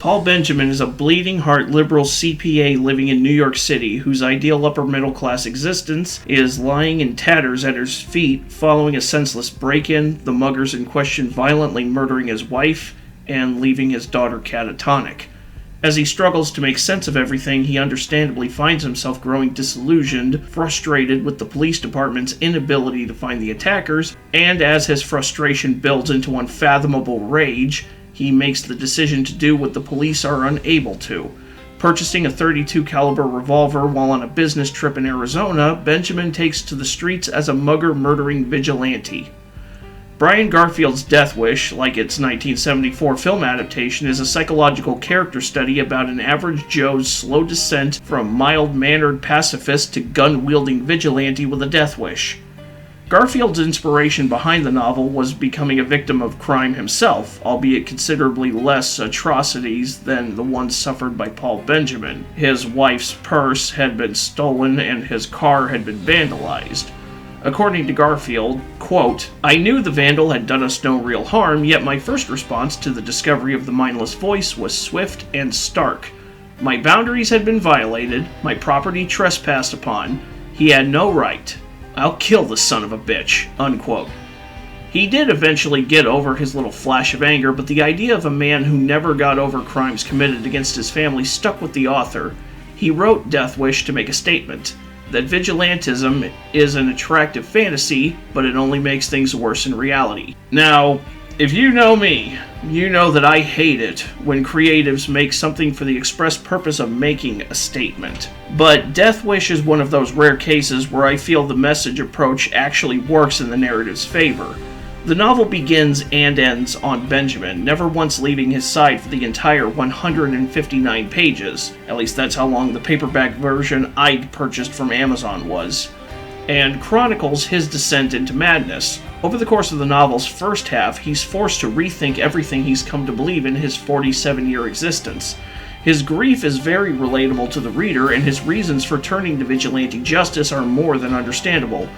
Paul Benjamin is a bleeding-heart liberal CPA living in New York City whose ideal upper-middle-class existence is lying in tatters at his feet following a senseless break-in, the muggers in question violently murdering his wife and leaving his daughter catatonic. As he struggles to make sense of everything, he understandably finds himself growing disillusioned, frustrated with the police department's inability to find the attackers, and as his frustration builds into unfathomable rage, he makes the decision to do what the police are unable to. Purchasing a .32 caliber revolver while on a business trip in Arizona, Benjamin takes to the streets as a mugger-murdering vigilante. Brian Garfield's Death Wish, like its 1974 film adaptation, is a psychological character study about an average Joe's slow descent from mild-mannered pacifist to gun-wielding vigilante with a death wish. Garfield's inspiration behind the novel was becoming a victim of crime himself, albeit considerably less atrocities than the ones suffered by Paul Benjamin. His wife's purse had been stolen and his car had been vandalized. According to Garfield, quote, "I knew the vandal had done us no real harm, yet my first response to the discovery of the mindless voice was swift and stark. My boundaries had been violated, my property trespassed upon. He had no right. I'll kill the son of a bitch," unquote. He did eventually get over his little flash of anger, but the idea of a man who never got over crimes committed against his family stuck with the author. He wrote Death Wish to make a statement that vigilantism is an attractive fantasy, but it only makes things worse in reality. Now, if you know me, you know that I hate it when creatives make something for the express purpose of making a statement. But Death Wish is one of those rare cases where I feel the message approach actually works in the narrative's favor. The novel begins and ends on Benjamin, never once leaving his side for the entire 159 pages. At least that's how long the paperback version I'd purchased from Amazon was. And chronicles his descent into madness. Over the course of the novel's first half, he's forced to rethink everything he's come to believe in his 47-year existence. His grief is very relatable to the reader, and his reasons for turning to vigilante justice are more than understandable.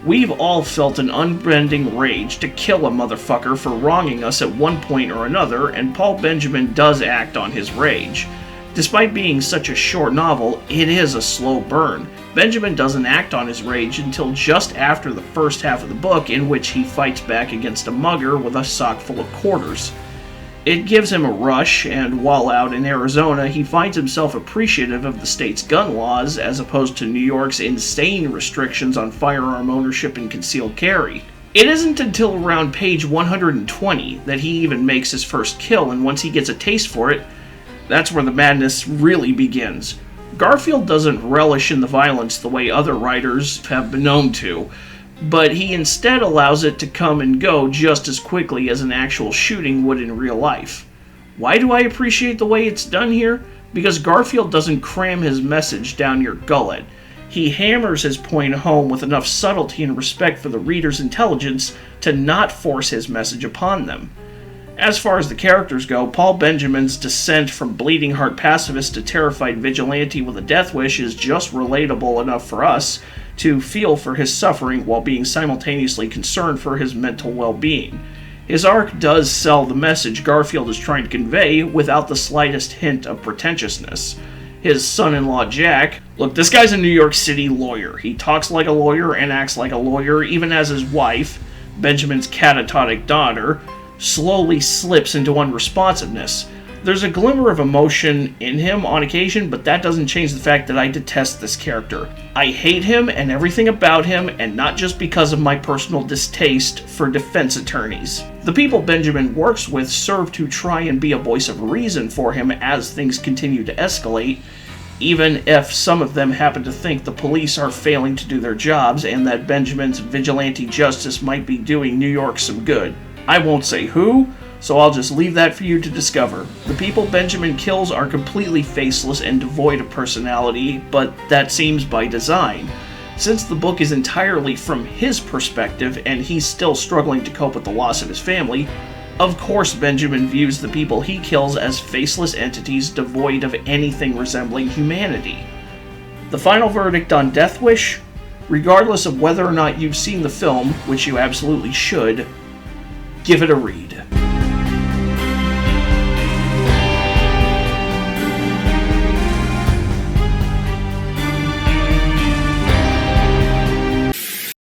We've all felt an unbending rage to kill a motherfucker for wronging us at one point or another, and Paul Benjamin does act on his rage. Despite being such a short novel, it is a slow burn. Benjamin doesn't act on his rage until just after the first half of the book, in which he fights back against a mugger with a sock full of quarters. It gives him a rush, and while out in Arizona, he finds himself appreciative of the state's gun laws, as opposed to New York's insane restrictions on firearm ownership and concealed carry. It isn't until around page 120 that he even makes his first kill, and once he gets a taste for it, that's where the madness really begins. Garfield doesn't relish in the violence the way other writers have been known to, but he instead allows it to come and go just as quickly as an actual shooting would in real life. Why do I appreciate the way it's done here? Because Garfield doesn't cram his message down your gullet. He hammers his point home with enough subtlety and respect for the reader's intelligence to not force his message upon them. As far as the characters go, Paul Benjamin's descent from bleeding heart pacifist to terrified vigilante with a death wish is just relatable enough for us to feel for his suffering while being simultaneously concerned for his mental well-being. His arc does sell the message Garfield is trying to convey without the slightest hint of pretentiousness. His son-in-law Jack, look, this guy's a New York City lawyer. He talks like a lawyer and acts like a lawyer, even as his wife, Benjamin's catatonic daughter, slowly slips into unresponsiveness. There's a glimmer of emotion in him on occasion, but that doesn't change the fact that I detest this character. I hate him and everything about him, and not just because of my personal distaste for defense attorneys. The people Benjamin works with serve to try and be a voice of reason for him as things continue to escalate, even if some of them happen to think the police are failing to do their jobs and that Benjamin's vigilante justice might be doing New York some good. I won't say who, so I'll just leave that for you to discover. The people Benjamin kills are completely faceless and devoid of personality, but that seems by design. Since the book is entirely from his perspective and he's still struggling to cope with the loss of his family, of course Benjamin views the people he kills as faceless entities devoid of anything resembling humanity. The final verdict on Death Wish? Regardless of whether or not you've seen the film, which you absolutely should, give it a read.